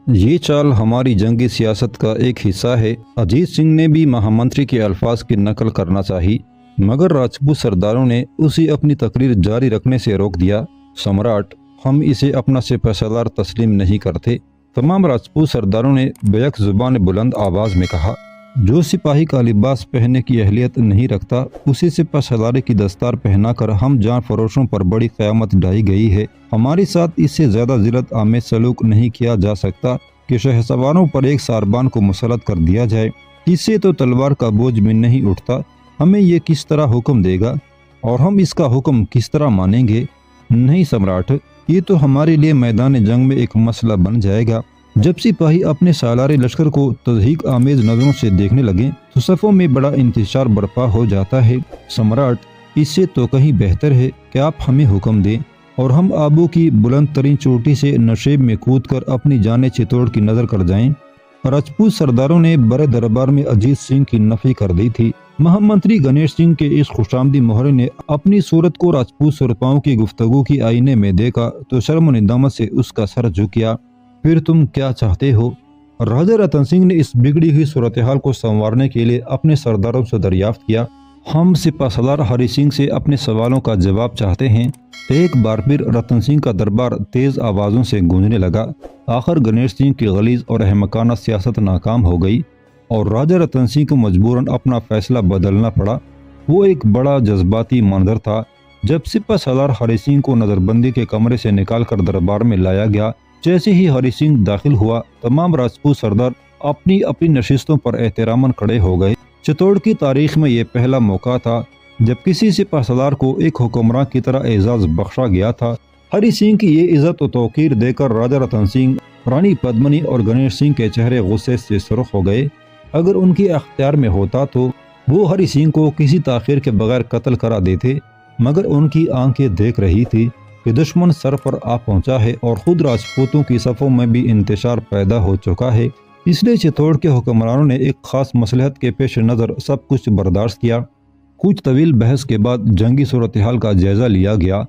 یہ چال ہماری جنگی سیاست کا ایک حصہ ہے۔ اجیت سنگھ نے بھی مہامنتری کے الفاظ کی نقل کرنا چاہی، مگر راجپوت سرداروں نے اسے اپنی تقریر جاری رکھنے سے روک دیا۔ سمراٹ، ہم اسے اپنا سپہ سالار تسلیم نہیں کرتے۔ تمام راجپوت سرداروں نے بیک زبان بلند آواز میں کہا، جو سپاہی کا لباس پہننے کی اہلیت نہیں رکھتا، اسے سپہ سالاری کی دستار پہنا کر ہم جان فروشوں پر بڑی قیامت ڈھائی گئی ہے۔ ہمارے ساتھ اس سے زیادہ ذلت آمیز سلوک نہیں کیا جا سکتا کہ شہسواروں پر ایک ساربان کو مسلط کر دیا جائے۔ اس سے تو تلوار کا بوجھ بھی نہیں اٹھتا۔ ہمیں یہ کس طرح حکم دے گا اور ہم اس کا حکم کس طرح مانیں گے؟ نہیں سمراٹ، یہ تو ہمارے لیے میدان جنگ میں ایک مسئلہ بن جائے گا۔ جب سپاہی اپنے سالار لشکر کو تضحیک آمیز نظروں سے دیکھنے لگیں تو صفوں میں بڑا انتشار برپا ہو جاتا ہے۔ سمراٹ، اس سے تو کہیں بہتر ہے کہ آپ ہمیں حکم دیں اور ہم آبو کی بلند ترین چوٹی سے نشیب میں کود کر اپنی جانیں چتوڑ کی نظر کر جائیں۔ راجپوت سرداروں نے بڑے دربار میں اجیت سنگھ کی نفی کر دی تھی۔ مہامنتری گنیش سنگھ کے اس خوشامدی مہرے نے اپنی صورت کو راجپوت سرپاؤں کی گفتگو کی آئینے میں دیکھا تو شرم و ندامت سے اس کا سر جھکیا۔ پھر تم کیا چاہتے ہو؟ راجہ رتن سنگھ نے اس بگڑی ہوئی صورتحال کو سنوارنے کے لیے اپنے سرداروں سے دریافت کیا۔ ہم سپہ سالار ہری سنگھ سے اپنے سوالوں کا جواب چاہتے ہیں۔ ایک بار پھر رتن سنگھ کا دربار تیز آوازوں سے گونجنے لگا۔ آخر گنیش سنگھ کی غلیظ اور احمقانہ سیاست ناکام ہو گئی اور راجہ رتن سنگھ کو مجبوراً اپنا فیصلہ بدلنا پڑا۔ وہ ایک بڑا جذباتی منظر تھا جب سپہ سالار ہری سنگھ کو نظر بندی کے کمرے سے نکال کر دربار میں لایا گیا۔ جیسے ہی ہری سنگھ داخل ہوا، تمام راجپوت سردار اپنی اپنی نشستوں پر احتراماً کھڑے ہو گئے۔ چتوڑ کی تاریخ میں یہ پہلا موقع تھا جب کسی سپہ سالار کو ایک حکمراں کی طرح اعزاز بخشا گیا تھا۔ ہری سنگھ کی یہ عزت و توقیر دے کر راجہ رتن سنگھ، رانی پدمنی اور گنیش سنگھ کے چہرے غصے سے سرخ ہو گئے۔ اگر ان کے اختیار میں ہوتا تو وہ ہری سنگھ کو کسی تاخیر کے بغیر قتل کرا دیتے، مگر ان کی آنکھیں دیکھ رہی تھی کہ دشمن سر پر آ پہنچا ہے اور خود راجپوتوں کی صفوں میں بھی انتشار پیدا ہو چکا ہے۔ اس لیے چتوڑ کے حکمرانوں نے ایک خاص مصلحت کے پیش نظر سب کچھ برداشت کیا۔ کچھ طویل بحث کے بعد جنگی صورتحال کا جائزہ لیا گیا۔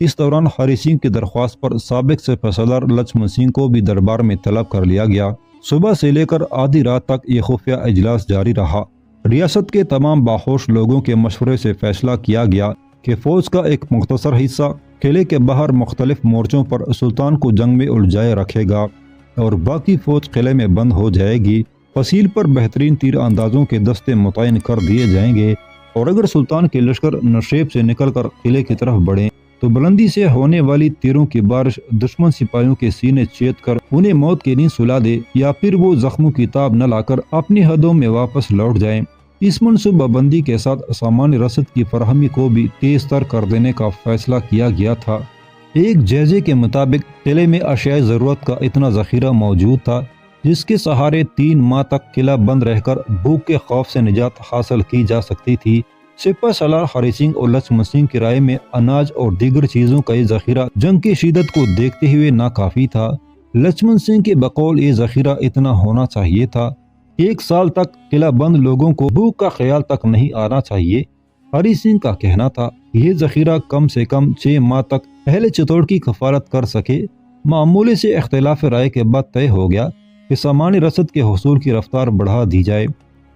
اس دوران ہری سنگھ کی درخواست پر سابق سپہ سالار لچھمن سنگھ کو بھی دربار میں طلب کر لیا گیا۔ صبح سے لے کر آدھی رات تک یہ خفیہ اجلاس جاری رہا۔ ریاست کے تمام باہوش لوگوں کے مشورے سے فیصلہ کیا گیا کہ فوج کا ایک مختصر حصہ قلعے کے باہر مختلف مورچوں پر سلطان کو جنگ میں الجھائے رکھے گا اور باقی فوج قلعے میں بند ہو جائے گی۔ فصیل پر بہترین تیر اندازوں کے دستے متعین کر دیے جائیں گے اور اگر سلطان کے لشکر نشیب سے نکل کر قلعے کی طرف بڑھیں تو بلندی سے ہونے والی تیروں کی بارش دشمن سپاہیوں کے سینے چیت کر انہیں موت کی نیند سلا دے، یا پھر وہ زخموں کی تاب نہ لا کر اپنی حدوں میں واپس لوٹ جائیں۔ اس منصوبہ بندی کے ساتھ سامان رسد کی فراہمی کو بھی تیز تر کر دینے کا فیصلہ کیا گیا تھا۔ ایک جائزے کے مطابق قلعے میں اشیاء ضرورت کا اتنا ذخیرہ موجود تھا جس کے سہارے 3 ماہ تک قلعہ بند رہ کر بھوک کے خوف سے نجات حاصل کی جا سکتی تھی۔ سپہ سالار ہری سنگھ اور لچھمن سنگھ کی رائے میں اناج اور دیگر چیزوں کا یہ ذخیرہ جنگ کی شدت کو دیکھتے ہوئے ناکافی تھا۔ لچھمن سنگھ کے بقول یہ ذخیرہ اتنا ہونا چاہیے تھا 1 سال تک قلعہ بند لوگوں کو بھوک کا خیال تک نہیں آنا چاہیے۔ ہری سنگھ کا کہنا تھا یہ ذخیرہ کم سے کم 6 ماہ تک اہل چتوڑ کی کفالت کر سکے۔ معمولی سے اختلاف رائے کے بعد طے ہو گیا کہ سامان رسد کے حصول کی رفتار بڑھا دی جائے۔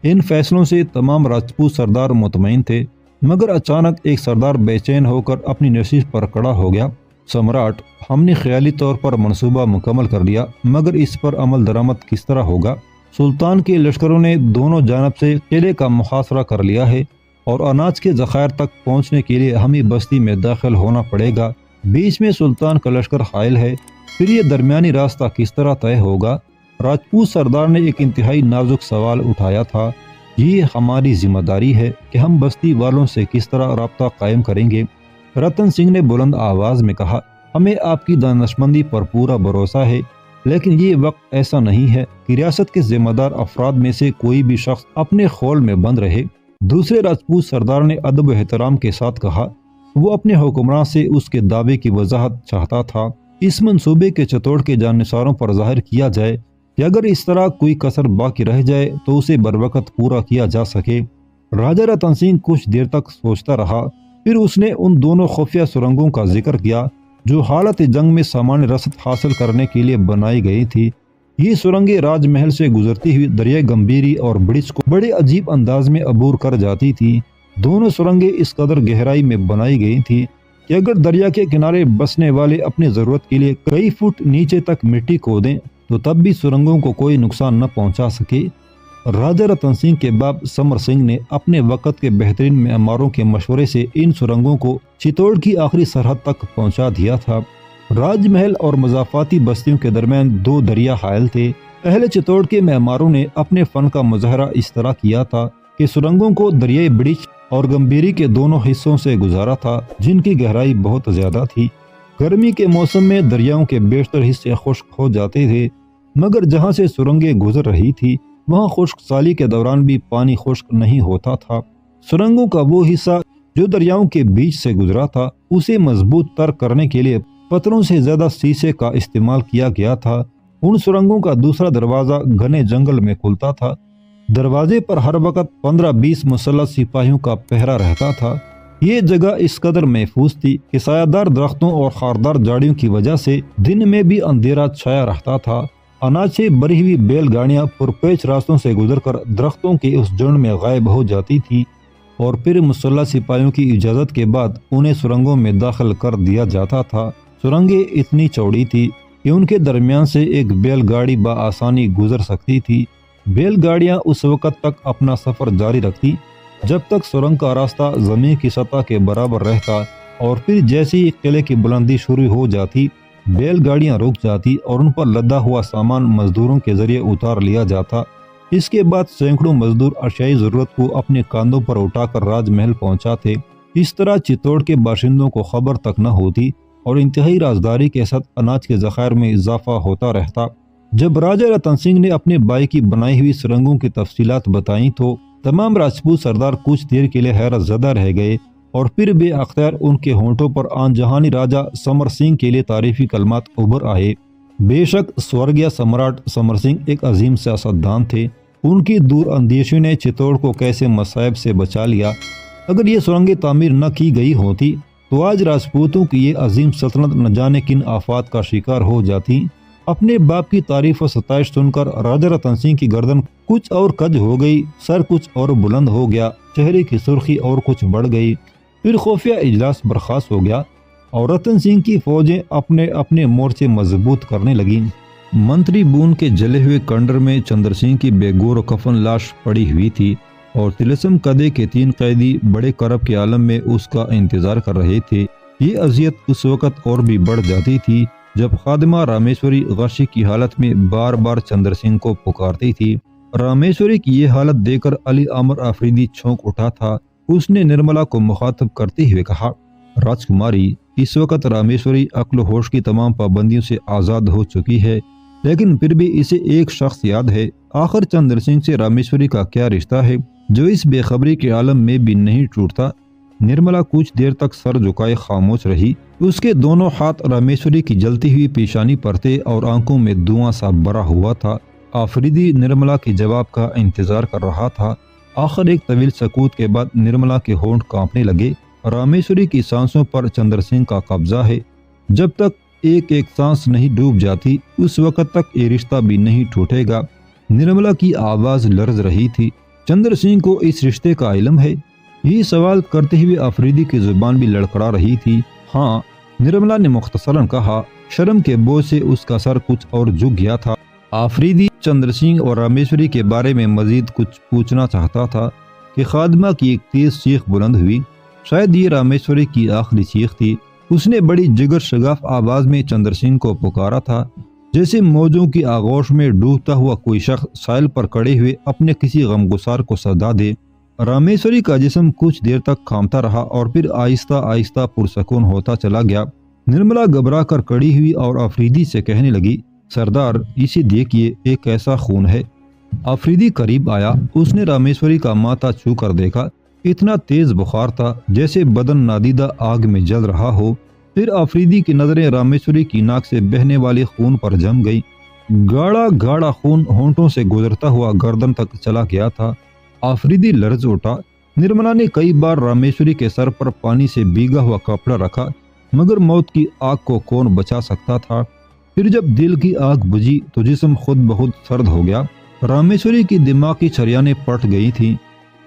ان فیصلوں سے تمام راجپوت سردار مطمئن تھے، مگر اچانک ایک سردار بے چین ہو کر اپنی نشست پر کھڑا ہو گیا۔ سمراٹ، ہم نے خیالی طور پر منصوبہ مکمل کر لیا، مگر اس پر عمل درآمد کس طرح ہوگا؟ سلطان کے لشکروں نے دونوں جانب سے قلعے کا محاصرہ کر لیا ہے اور اناج کے ذخائر تک پہنچنے کے لیے ہمیں بستی میں داخل ہونا پڑے گا۔ بیچ میں سلطان کا لشکر حائل ہے، پھر یہ درمیانی راستہ کس طرح طے ہوگا؟ راجپوت سردار نے ایک انتہائی نازک سوال اٹھایا تھا۔ یہ ہماری ذمہ داری ہے کہ ہم بستی والوں سے کس طرح رابطہ قائم کریں گے؟ رتن سنگھ نے بلند آواز میں کہا، ہمیں آپ کی دانشمندی پر پورا بھروسہ ہے، لیکن یہ وقت ایسا نہیں ہے کہ ریاست کے ذمہ دار افراد میں سے کوئی بھی شخص اپنے خول میں بند رہے۔ دوسرے راجپوت سردار نے ادب و احترام کے ساتھ کہا۔ وہ اپنے حکمراں سے اس کے دعوے کی وضاحت چاہتا تھا۔ اس منصوبے کے چتوڑ کے جانشاروں پر ظاہر کیا جائے کہ اگر اس طرح کوئی کسر باقی رہ جائے تو اسے بروقت پورا کیا جا سکے۔ راجہ رتن سنگھ کچھ دیر تک سوچتا رہا، پھر اس نے ان دونوں خفیہ سرنگوں کا ذکر کیا جو حالت جنگ میں سامان رسد حاصل کرنے کے لیے بنائی گئی تھی۔ یہ سرنگیں راج محل سے گزرتی ہوئی دریائے گمبھیری اور برج کو بڑے عجیب انداز میں عبور کر جاتی تھی۔ دونوں سرنگیں اس قدر گہرائی میں بنائی گئی تھی کہ اگر دریا کے کنارے بسنے والے اپنی ضرورت کے لیے کئی فٹ نیچے تک مٹی کھودیں تو تب بھی سرنگوں کو کوئی نقصان نہ پہنچا سکے۔ راجہ رتن سنگھ کے باپ سمر سنگھ نے اپنے وقت کے بہترین معماروں کے مشورے سے ان سرنگوں کو چتوڑ کی آخری سرحد تک پہنچا دیا تھا۔ راج محل اور مضافاتی بستیوں کے درمیان دو دریا حائل تھے۔ اہل چتوڑ کے معماروں نے اپنے فن کا مظاہرہ اس طرح کیا تھا کہ سرنگوں کو دریائے برج اور گمبھیری کے دونوں حصوں سے گزارا تھا، جن کی گہرائی بہت زیادہ تھی۔ گرمی کے موسم میں دریاؤں کے بیشتر حصے خشک ہو جاتے تھے، مگر جہاں سے سرنگیں گزر رہی تھی وہاں خشک سالی کے دوران بھی پانی خشک نہیں ہوتا تھا۔ سرنگوں کا وہ حصہ جو دریاؤں کے بیچ سے گزرا تھا اسے مضبوط تر کرنے کے لیے پتھروں سے زیادہ سیسے کا استعمال کیا گیا تھا۔ ان سرنگوں کا دوسرا دروازہ گھنے جنگل میں کھلتا تھا۔ دروازے پر ہر وقت 15-20 مسلح سپاہیوں کا پہرا رہتا تھا۔ یہ جگہ اس قدر محفوظ تھی کہ سایہ دار درختوں اور خاردار جھاڑیوں کی وجہ سے دن میں بھی اندھیرا چھایا رہتا تھا۔ اناج سے بھری ہوئی بیل گاڑیاں پرپیچ راستوں سے گزر کر درختوں کے اس جھنڈ میں غائب ہو جاتی تھی اور پھر مسلح سپاہیوں کی اجازت کے بعد انہیں سرنگوں میں داخل کر دیا جاتا تھا۔ سرنگیں اتنی چوڑی تھی کہ ان کے درمیان سے ایک بیل گاڑی بآسانی گزر سکتی تھی۔ بیل گاڑیاں اس وقت تک اپنا سفر جاری رکھتی جب تک سرنگ کا راستہ زمین کی سطح کے برابر رہتا، اور پھر جیسے ہی قلعے کی بلندی شروع ہو جاتی بیل گاڑیاں رک جاتی اور ان پر لدا ہوا سامان مزدوروں کے ذریعے اتار لیا جاتا۔ اس کے بعد سینکڑوں مزدور اشیائی ضرورت کو اپنے کاندھوں پر اٹھا کر راج محل پہنچاتے۔ اس طرح چتوڑ کے باشندوں کو خبر تک نہ ہوتی اور انتہائی رازداری کے ساتھ اناج کے ذخائر میں اضافہ ہوتا رہتا۔ جب راجہ رتن سنگھ نے اپنے بھائی کی بنائی ہوئی سرنگوں کی تفصیلات بتائیں تو تمام راجپوت سردار کچھ دیر کے لیے حیرت زدہ رہ گئے، اور پھر بے اختیار ان کے ہونٹوں پر آن جہانی راجہ سمر سنگھ کے لیے تعریفی کلمات ابھر آئے۔ بے شک سورگیہ سمراٹ سمر سنگھ ایک عظیم سیاستدان تھے۔ ان کی دور اندیشی نے چتوڑ کو کیسے مصائب سے بچا لیا۔ اگر یہ سرنگیں تعمیر نہ کی گئی ہوتی تو آج راجپوتوں کی یہ عظیم سلطنت نہ جانے کن آفات کا شکار ہو جاتی۔ اپنے باپ کی تعریف و ستائش سن کر راجہ رتن سنگھ کی گردن کچھ اور کج ہو گئی، سر کچھ اور بلند ہو گیا، چہرے کی سرخی اور کچھ بڑھ گئی۔ پھر خفیہ اجلاس برخاست ہو گیا اور رتن سنگھ کی فوجیں اپنے اپنے مورچے مضبوط کرنے لگیں۔ منتری بون کے جلے ہوئے کنڈر میں چندر سنگھ کی بے گور و کفن لاش پڑی ہوئی تھی، اور تلسم کدے کے 3 قیدی بڑے کرب کے عالم میں اس کا انتظار کر رہے تھے۔ یہ اذیت اس وقت اور بھی بڑھ جاتی تھی جب خادمہ رامیشوری غشی کی حالت میں بار بار چندر سنگھ کو پکارتی تھی۔ رامیشوری کی یہ حالت دیکھ کر علی امر آفریدی چونک اٹھا تھا۔ اس نے نرملا کو مخاطب کرتے ہوئے کہا، راجکماری، اس وقت رامیشوری عقل و ہوش کی تمام پابندیوں سے آزاد ہو چکی ہے، لیکن پھر بھی اسے ایک شخص یاد ہے۔ آخر چندر سنگھ سے رامیشوری کا کیا رشتہ ہے جو اس بے خبری کے عالم میں بھی نہیں ٹوٹتا؟ نرملا کچھ دیر تک سر جھکائے خاموش رہی۔ اس کے دونوں ہاتھ رامیشوری کی جلتی ہوئی پیشانی پر تھے اور آنکھوں میں دھواں سا بھرا ہوا تھا۔ آفریدی نرملا کے جواب کا انتظار کر رہا تھا۔ آخر ایک طویل سکوت کے بعد نرملا کے ہونٹ کانپنے لگے۔ رامیشوری کی سانسوں پر چندر سنگھ کا قبضہ ہے۔ جب تک ایک ایک سانس نہیں ڈوب جاتی اس وقت تک یہ رشتہ بھی نہیں ٹوٹے گا۔ نرملا کی آواز لرز رہی تھی۔ چندر سنگھ کو اس رشتے کا علم ہے؟ یہ سوال کرتے ہوئے آفریدی کی زبان بھی لڑکھڑا رہی تھی۔ ہاں، نرملا نے مختصراً کہا۔ شرم کے بوجھ سے اس کا سر کچھ اور جھک گیا تھا۔ آفریدی چندر سنگھ اور رامیشوری کے بارے میں مزید کچھ پوچھنا چاہتا تھا کہ خادمہ کی ایک تیز چیخ بلند ہوئی۔ شاید یہ رامیشوری کی آخری چیخ تھی۔ اس نے بڑی جگر شگاف آواز میں چندر سنگھ کو پکارا تھا، جیسے موجوں کی آغوش میں ڈوبتا ہوا کوئی شخص ساحل پر کھڑے ہوئے اپنے کسی غمگسار کو صدا دے۔ رامیشوری کا جسم کچھ دیر تک کانپتا رہا اور پھر آہستہ آہستہ پرسکون ہوتا چلا گیا۔ نرملا گھبرا کر کھڑی ہوئی اور آفریدی سے کہنے لگی، سردار، اسے دیکھیے، ایک ایسا خون ہے۔ آفریدی قریب آیا۔ اس نے رامیشوری کا ماتھا چھو کر دیکھا۔ اتنا تیز بخار تھا جیسے بدن نادیدہ آگ میں جل رہا ہو۔ پھر آفریدی کی نظریں رامیشوری کی ناک سے بہنے والے خون پر جم گئی۔ گاڑھا گاڑھا خون ہونٹوں سے گزرتا ہوا گردن تک چلا گیا تھا۔ آفریدی لرز اٹھا۔ نرملا نے کئی بار رامیشوری کے سر پر پانی سے بھیگا ہوا کپڑا رکھا، مگر موت کی آگ کو کون بچا سکتا تھا؟ پھر جب دل کی آگ بجھی تو جسم خود بخود سرد ہو گیا۔ رامیشوری کی دماغ کی چھریانیں پٹ گئی تھیں۔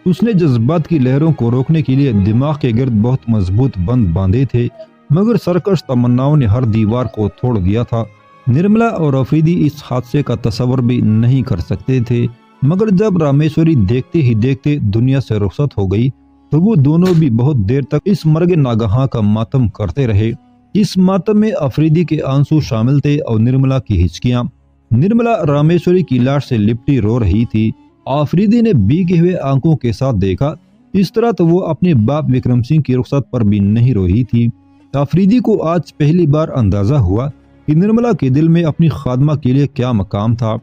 اس نے جذبات کی لہروں کو روکنے کے لیے دماغ کے گرد بہت مضبوط بند باندھے تھے، مگر سرکش تمناؤں نے ہر دیوار کو توڑ دیا تھا۔ نرملا اور آفریدی اس حادثے کا تصور بھی نہیں کر سکتے تھے، مگر جب رامیشوری دیکھتے ہی دیکھتے دنیا سے رخصت ہو گئی تو وہ دونوں بھی بہت دیر تک اس مرگ ناگہاں کا ماتم کرتے رہے۔ اس ماتم میں آفریدی کے آنسو شامل تھے اور نرملا کی ہچکیاں۔ نرملا رامیشوری کی لاش سے لپٹی رو رہی تھی۔ آفریدی نے بھیگے ہوئے آنکھوں کے ساتھ دیکھا، اس طرح تو وہ اپنے باپ وکرم سنگھ کی رخصت پر بھی نہیں روئی تھی۔ آفریدی کو آج پہلی بار اندازہ ہوا کہ نرملا کے دل میں اپنی خادمہ کے لیے کیا مقام تھا۔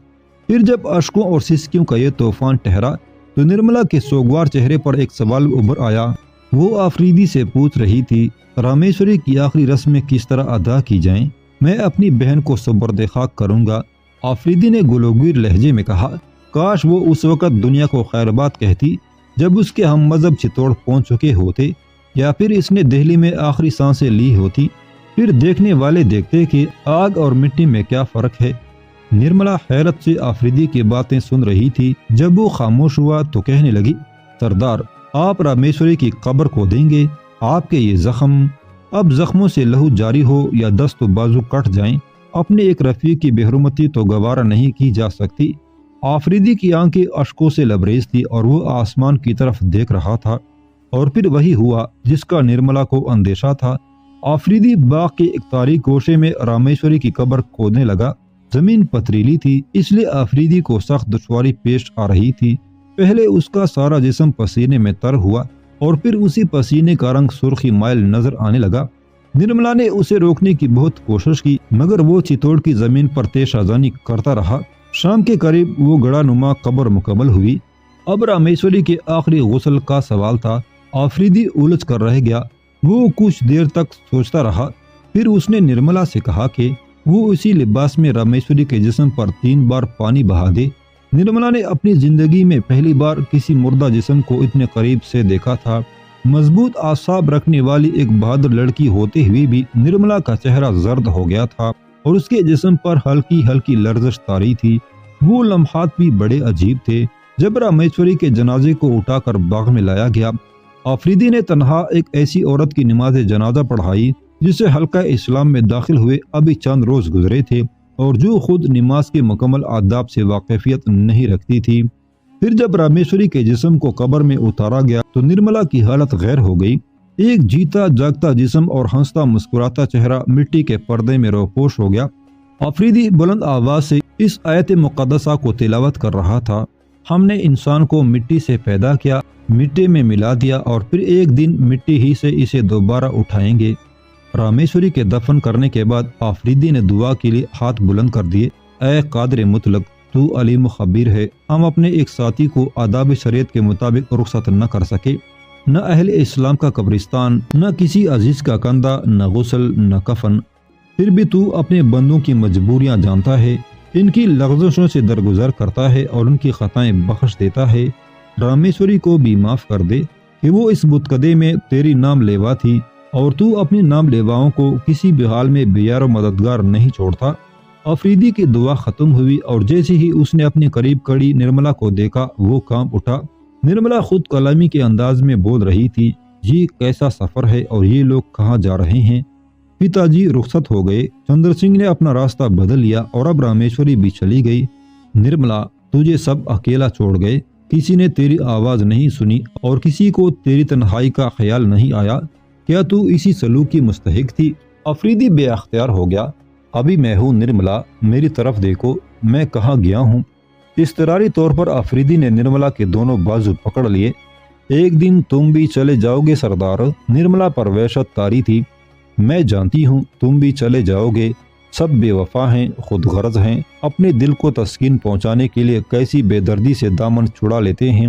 پھر جب اشکوں اور سسکیوں کا یہ طوفان ٹھہرا تو نرملا کے سوگوار چہرے پر ایک سوال ابھر آیا۔ وہ آفریدی سے پوچھ رہی تھی، رامیشوری کی آخری رسمیں کس طرح ادا کی جائیں؟ میں اپنی بہن کو سپرد خاک کروں گا۔ آفریدی نے گلوگیر لہجے میں کہا، کاش وہ اس وقت دنیا کو خیر بات کہتی جب اس کے ہم مذہب چتوڑ پہنچ چکے ہوتے، یا پھر اس نے دہلی میں آخری سانسیں لی ہوتی، پھر دیکھنے والے دیکھتے کہ آگ اور مٹی میں کیا فرق ہے۔ نرملا حیرت سے آفریدی کی باتیں سن رہی تھی۔ جب وہ خاموش ہوا تو کہنے لگی، سردار، آپ رامیشوری کی قبر کو دیں گے؟ آپ کے یہ زخم، اب زخموں سے لہو جاری ہو یا دست و بازو کٹ جائیں، اپنے ایک رفیق کی بے حرمتی تو گوارا نہیں کی جا سکتی۔ آفریدی کی آنکھیں اشکوں سے لبریز تھی اور وہ آسمان کی طرف دیکھ رہا تھا، اور پھر وہی ہوا جس کا نرملا کو اندیشہ تھا۔ آفریدی باغ کے ایک تاریک گوشے میں رامیشوری کی قبر کھودنے لگا۔ زمین پتریلی تھی، اس لیے آفریدی کو سخت دشواری پیش آ رہی تھی۔ پہلے اس کا سارا جسم پسینے میں تر ہوا اور پھر اسی پسینے کا رنگ سرخی مائل نظر آنے لگا۔ نرملا نے اسے روکنے کی بہت کوشش کی، مگر وہ چتوڑ کی زمین پر تیش آزانی کرتا رہا۔ شام کے قریب وہ گڑھا نما قبر مکمل ہوئی۔ اب رامیشوری کے آخری غسل کا سوال تھا۔ آفریدی الجھ کر رہ گیا۔ وہ کچھ دیر تک سوچتا رہا، پھر اس نے نرملا سے کہا کہ وہ اسی لباس میں رامیشوری کے جسم پر 3 بار پانی بہا دے۔ نرملا نے اپنی زندگی میں پہلی بار کسی مردہ جسم کو اتنے قریب سے دیکھا تھا۔ مضبوط اعصاب رکھنے والی ایک بہادر لڑکی ہوتے ہوئے بھی نرملا کا چہرہ زرد ہو گیا تھا اور اس کے جسم پر ہلکی ہلکی لرزش طاری تھی۔ وہ لمحات بھی بڑے عجیب تھے۔ جب رامیشوری کے جنازے کو اٹھا کر باغ میں لایا گیا، آفریدی نے تنہا ایک ایسی عورت کی نماز جنازہ پڑھائی جسے حلقہ اسلام میں داخل ہوئے ابھی چند روز گزرے تھے اور جو خود نماز کے مکمل آداب سے واقفیت نہیں رکھتی تھی۔ پھر جب رامیشوری کے جسم کو قبر میں اتارا گیا تو نرملا کی حالت غیر ہو گئی۔ ایک جیتا جاگتا جسم اور ہنستا مسکراتا چہرہ مٹی کے پردے میں روپوش ہو گیا۔ آفریدی بلند آواز سے اس آیت مقدسہ کو تلاوت کر رہا تھا، ہم نے انسان کو مٹی سے پیدا کیا، مٹی میں ملا دیا اور پھر ایک دن مٹی ہی سے اسے دوبارہ اٹھائیں گے۔ رامیشوری کے دفن کرنے کے بعد آفریدی نے دعا کے لیے ہاتھ بلند کر دیے، اے قادر مطلق، تو علیم و خبیر ہے۔ ہم اپنے ایک ساتھی کو آداب شریعت کے مطابق رخصت نہ کر سکے، نہ اہل اسلام کا قبرستان، نہ کسی عزیز کا کندھا، نہ غسل، نہ کفن۔ پھر بھی تو اپنے بندوں کی مجبوریاں جانتا ہے، ان کی لغزشوں سے درگزر کرتا ہے اور ان کی خطائیں بخش دیتا ہے۔ رامیشوری کو بھی معاف کر دے کہ وہ اس بتکدے میں تیری نام لیوا تھی اور تو اپنی نام لیواؤں کو کسی بھی حال میں بیار و مددگار نہیں چھوڑتا۔ آفریدی کی دعا ختم ہوئی اور جیسے ہی اس نے اپنی قریب کھڑی نرملا کو دیکھا وہ کانپ اٹھا۔ نرملا خود کلامی کے انداز میں بول رہی تھی، یہ کیسا سفر ہے اور یہ لوگ کہاں جا رہے ہیں؟ پتا جی رخصت ہو گئے، چندر سنگھ نے اپنا راستہ بدل لیا اور اب رامیشوری بھی چلی گئی۔ نرملا، تجھے سب اکیلا چھوڑ گئے، کسی نے تیری آواز نہیں سنی اور کسی کو تیری تنہائی کا خیال نہیں آیا۔ کیا تو اسی سلوک کی مستحق تھی؟ آفریدی بے اختیار ہو گیا۔ ابھی میں ہوں نرملا، میری طرف دیکھو، میں کہاں گیا ہوں؟ اضطراری طور پر آفریدی نے نرملا کے دونوں بازو پکڑ لیے۔ ایک دن تم بھی چلے جاؤ گے سردار، نرملا پر وحشت طاری تھی۔ میں جانتی ہوں تم بھی چلے جاؤ گے، سب بے وفا ہیں، خود غرض ہیں، اپنے دل کو تسکین پہنچانے کے لیے کیسی بے دردی سے دامن چھڑا لیتے ہیں۔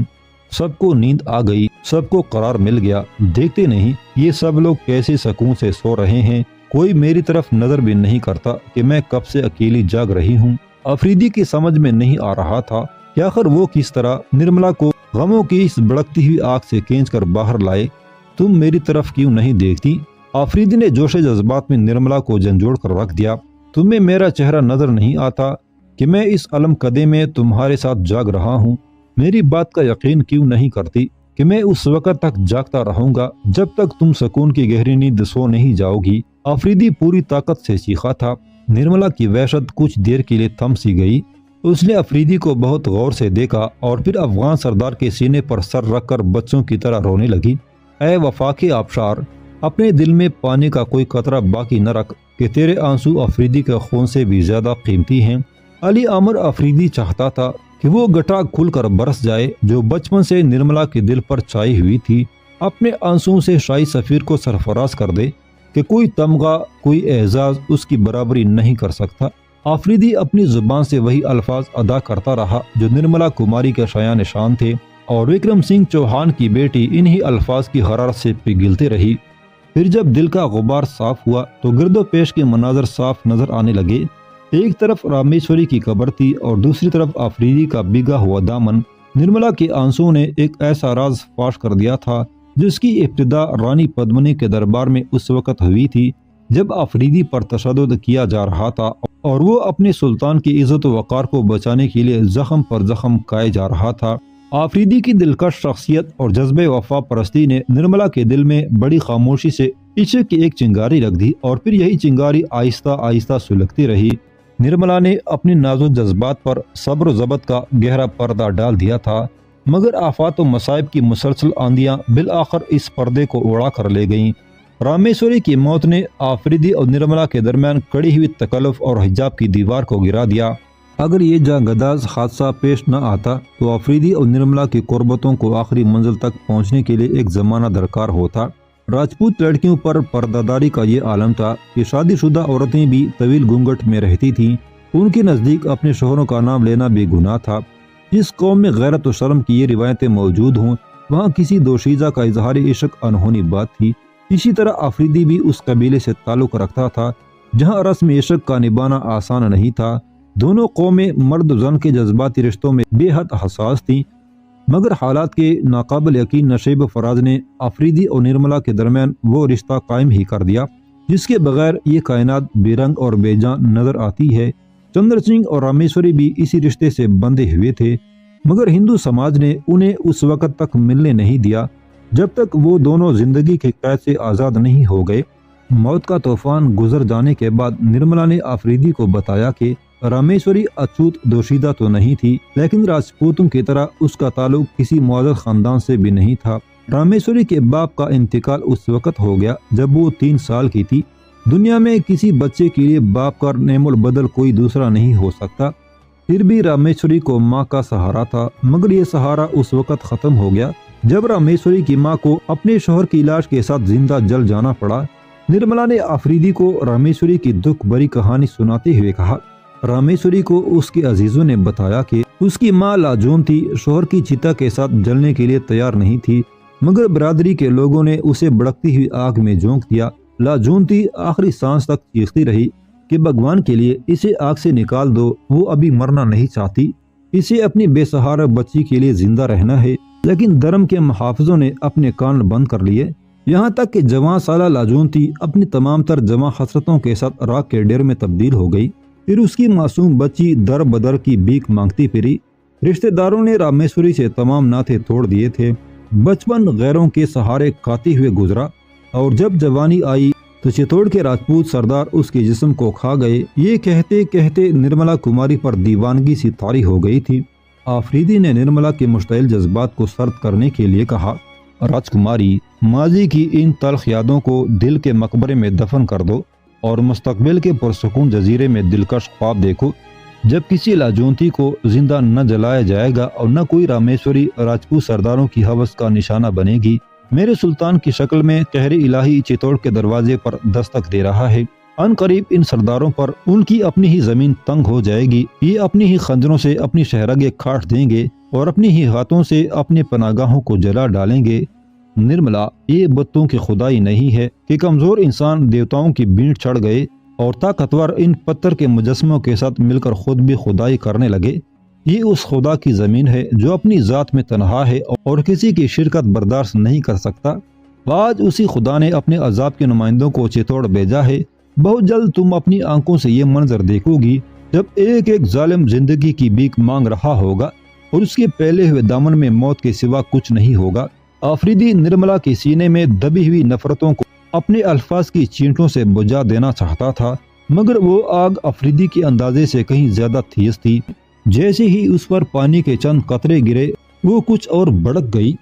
سب کو نیند آ گئی، سب کو قرار مل گیا، دیکھتے نہیں یہ سب لوگ کیسے سکون سے سو رہے ہیں، کوئی میری طرف نظر بھی نہیں کرتا کہ میں کب سے اکیلی جاگ رہی ہوں۔ آفریدی کی سمجھ میں نہیں آ رہا تھا کہ آخر وہ کس طرح نرملا کو غموں کی اس بڑکتی ہوئی آگ سے کھینچ کر باہر لائے۔ تم میری طرف کیوں نہیں دیکھتی؟ آفریدی نے جوش جذبات میں نرملا کو جھنجھوڑ کر رکھ دیا۔ تمہیں میرا چہرہ نظر نہیں آتا کہ میں اس علم کدے میں تمہارے ساتھ جاگ رہا ہوں؟ میری بات کا یقین کیوں نہیں کرتی کہ میں اس وقت تک جاگتا رہوں گا جب تک تم سکون کی گہری نیند سو نہیں جاؤ گی؟ آفریدی پوری طاقت سے چیخا تھا۔ نرملا کی وحشت کچھ دیر کے لیے تھم سی گئی۔ اس نے آفریدی کو بہت غور سے دیکھا اور پھر افغان سردار کے سینے پر سر رکھ کر بچوں کی طرح رونے لگی۔ اے وفا کے آبشار، اپنے دل میں پانی کا کوئی قطرہ باقی نہ رکھ کہ تیرے آنسو آفریدی کے خون سے بھی زیادہ قیمتی ہیں۔ علی عامر آفریدی چاہتا تھا کہ وہ گٹا کھل کر برس جائے جو بچپن سے نرملا کے دل پر چھائی ہوئی تھی، اپنے آنسوؤں سے شاہی سفیر کو سرفراز کر دے کہ کوئی تمغہ، کوئی اعزاز اس کی برابری نہیں کر سکتا۔ آفریدی اپنی زبان سے وہی الفاظ ادا کرتا رہا جو نرملا کماری کے شایان نشان تھے، اور وکرم سنگھ چوہان کی بیٹی انہی الفاظ کی حرارت سے پگھلتی رہی۔ پھر جب دل کا غبار صاف ہوا تو گرد و پیش کے مناظر صاف نظر آنے لگے۔ ایک طرف رامیشوری کی قبر تھی اور دوسری طرف آفریدی کا بھیگا ہوا دامن۔ نرملا کے آنسوؤں نے ایک ایسا راز فاش کر دیا تھا جس کی ابتدا رانی پدمنی کے دربار میں اس وقت ہوئی تھی جب آفریدی پر تشدد کیا جا رہا تھا اور وہ اپنے سلطان کی عزت و وقار کو بچانے کے لیے زخم پر زخم کھائے جا رہا تھا۔ آفریدی کی دلکش شخصیت اور جذبہ وفا پرستی نے نرملا کے دل میں بڑی خاموشی سے عشق کی ایک چنگاری رکھ دی، اور پھر یہی چنگاری آہستہ آہستہ سلگتی رہی۔ نرملا نے اپنے نازک جذبات پر صبر و ضبط کا گہرا پردہ ڈال دیا تھا، مگر آفات و مصائب کی مسلسل آندیاں بالآخر اس پردے کو اڑا کر لے گئیں۔ رامیشوری کی موت نے آفریدی اور نرملا کے درمیان کڑی ہوئی تکلف اور حجاب کی دیوار کو گرا دیا۔ اگر یہ جاگداز حادثہ پیش نہ آتا تو آفریدی اور نرملا کی قربتوں کو آخری منزل تک پہنچنے کے لیے ایک زمانہ درکار ہوتا۔ راجپوت لڑکیوں پر پردہ داری کا یہ عالم تھا کہ شادی شدہ عورتیں بھی طویل گھونگھٹ میں رہتی تھیں۔ ان کے نزدیک اپنے شوہروں کا نام لینا بھی گناہ تھا۔ جس قوم میں غیرت و شرم کی یہ روایتیں موجود ہوں وہاں کسی دوشیزہ کا اظہار عشق انہونی بات تھی۔ اسی طرح آفریدی بھی اس قبیلے سے تعلق رکھتا تھا جہاں رسم عشق کا نبھانا آسان نہیں تھا۔ دونوں قومیں مرد و زن کے جذباتی رشتوں میں بے حد حساس تھیں، مگر حالات کے ناقابل یقین نشیب و فراز نے آفریدی اور نرملا کے درمیان وہ رشتہ قائم ہی کر دیا جس کے بغیر یہ کائنات بے رنگ اور بے جان نظر آتی ہے۔ چندر سنگھ اور رامیشوری بھی اسی رشتے سے بندھے ہوئے تھے، مگر ہندو سماج نے انہیں اس وقت تک ملنے نہیں دیا جب تک وہ دونوں زندگی کے قید سے آزاد نہیں ہو گئے۔ موت کا طوفان گزر جانے کے بعد نرملا نے آفریدی کو بتایا کہ رامیشوری اچھوت دوشیدہ تو نہیں تھی، لیکن راجپوتوں کی طرح اس کا تعلق کسی معزز خاندان سے بھی نہیں تھا۔ رامیشوری کے باپ کا انتقال اس وقت ہو گیا جب وہ 3 سال کی تھی۔ دنیا میں کسی بچے کے لیے باپ کا نعم البدل کوئی دوسرا نہیں ہو سکتا۔ پھر بھی رامیشوری کو ماں کا سہارا تھا، مگر یہ سہارا اس وقت ختم ہو گیا جب رامیشوری کی ماں کو اپنے شوہر کی لاش کے ساتھ زندہ جل جانا پڑا۔ نرملا نے آفریدی کو رامیشوری کی دکھ بھری کہانی سناتے ہوئے کہا، رامیشوری کو اس کے عزیزوں نے بتایا کہ اس کی ماں لاجون تھی، شوہر کی چتا کے ساتھ جلنے کے لیے تیار نہیں تھی، مگر برادری کے لوگوں نے اسے بڑکتی ہوئی آگ میں جھونک دیا۔ لاجون تھی آخری سانس تک چیختی رہی کہ بھگوان کے لیے اسے آگ سے نکال دو، وہ ابھی مرنا نہیں چاہتی، اسے اپنی بے سہارا بچی کے لیے زندہ رہنا ہے۔ لیکن دھرم کے محافظوں نے اپنے کان بند کر لیے، یہاں تک کہ جوان سالہ لاجون تھی اپنی تمام تر جمع حسرتوں کے ساتھ راکھ کے ڈیر میں تبدیل ہو گئی۔ پھر اس کی معصوم بچی در بدر کی بھیک مانگتی پھری۔ رشتہ داروں نے رامیشوری سے تمام ناطے توڑ دیے تھے۔ بچپن غیروں کے سہارے کھاتے ہوئے گزرا، اور جب جوانی آئی تو چتوڑ کے راجپوت سردار اس کے جسم کو کھا گئے۔ یہ کہتے کہتے نرملا کماری پر دیوانگی سی طاری ہو گئی تھی۔ آفریدی نے نرملا کے مشتعل جذبات کو سرد کرنے کے لیے کہا، راجکماری، ماضی کی ان تلخ یادوں کو دل کے مقبرے میں دفن کر دو اور مستقبل کے پرسکون جزیرے میں دلکش خواب دیکھو جب کسی لاجونتی کو زندہ نہ جلایا جائے گا اور نہ کوئی رامیشوری راجپوت سرداروں کی ہوس کا نشانہ بنے گی۔ میرے سلطان کی شکل میں قہر الہی چتوڑ کے دروازے پر دستک دے رہا ہے۔ ان قریب ان سرداروں پر ان کی اپنی ہی زمین تنگ ہو جائے گی، یہ اپنی ہی خنجروں سے اپنی شہرگیں کاٹ دیں گے اور اپنی ہی ہاتھوں سے اپنے پناہگاہوں کو جلا ڈالیں گے۔ نرملا، یہ بتوں کی خدائی نہیں ہے کہ کمزور انسان دیوتاؤں کی بھیڑ چڑھ گئے اور طاقتور ان پتھر کے مجسموں کے ساتھ مل کر خود بھی خدائی کرنے لگے۔ یہ اس خدا کی زمین ہے جو اپنی ذات میں تنہا ہے اور کسی کی شرکت برداشت نہیں کر سکتا۔ آج اسی خدا نے اپنے عذاب کے نمائندوں کو چتوڑ بھیجا ہے بہت جلد تم اپنی آنکھوں سے یہ منظر دیکھو گی جب ایک ایک ظالم زندگی کی بھیک مانگ رہا ہوگا اور اس کے پھیلے ہوئے دامن میں موت کے سوا کچھ نہیں ہوگا۔ آفریدی نرملا کے سینے میں دبی ہوئی نفرتوں کو اپنے الفاظ کی چینٹوں سے بجھا دینا چاہتا تھا، مگر وہ آگ آفریدی کے اندازے سے کہیں زیادہ تیز تھی۔ جیسے ہی اس پر پانی کے چند قطرے گرے وہ کچھ اور بھڑک گئی۔